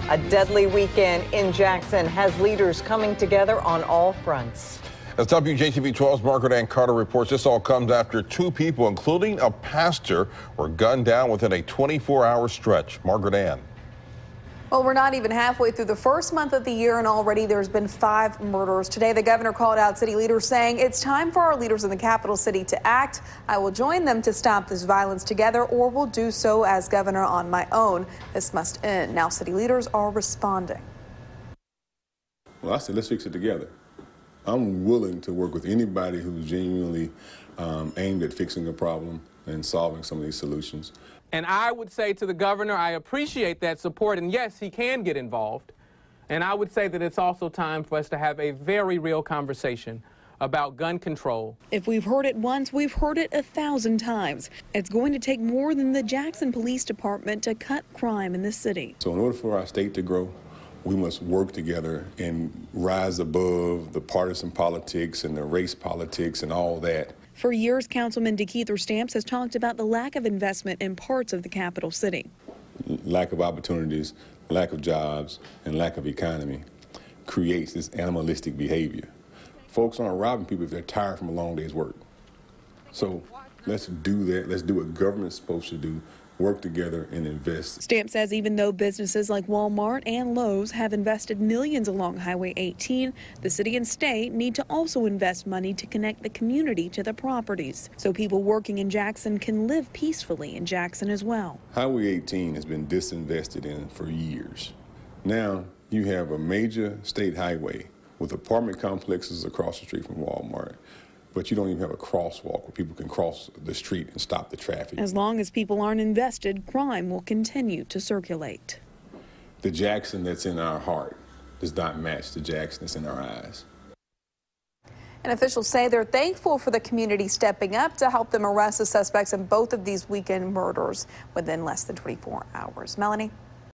A deadly weekend in Jackson has leaders coming together on all fronts. As WJTV 12's Margaret Ann Carter reports, this all comes after 2 people, including a pastor, were gunned down within a 24-hour stretch. Margaret Ann. Well, we're not even halfway through the first month of the year, and already there's been 5 murders. Today, the governor called out city leaders, saying it's time for our leaders in the capital city to act. I will join them to stop this violence together, or will do so as governor on my own. This must end. Now, city leaders are responding. Well, I said, let's fix it together. I'm willing to work with anybody who's genuinely aimed at fixing a problem and solving some of these solutions. And I would say to the governor, I appreciate that support, and yes, he can get involved. And I would say that it's also time for us to have a very real conversation about gun control. If we've heard it once, we've heard it 1,000 times. It's going to take more than the Jackson Police Department to cut crime in the city. So in order for our state to grow, we must work together and rise above the partisan politics and the race politics and all that. For years, Councilman DeKeither Stamps has talked about the lack of investment in parts of the capital city. Lack of opportunities, lack of jobs, and lack of economy creates this animalistic behavior. Folks aren't robbing people if they're tired from a long day's work. So let's do that. Let's do what government's supposed to do. Work together and invest. Stamp says even though businesses like Walmart and Lowe's have invested millions along Highway 18, the city and state need to also invest money to connect the community to the properties so people working in Jackson can live peacefully in Jackson as well. Highway 18 has been disinvested in for years. Now you have a major state highway with apartment complexes across the street from Walmart. But you don't even have a crosswalk where people can cross the street and stop the traffic. As long as people aren't invested, crime will continue to circulate. The Jackson that's in our heart does not match the Jackson that's in our eyes. And officials say they're thankful for the community stepping up to help them arrest the suspects in both of these weekend murders within less than 24 hours. Melanie?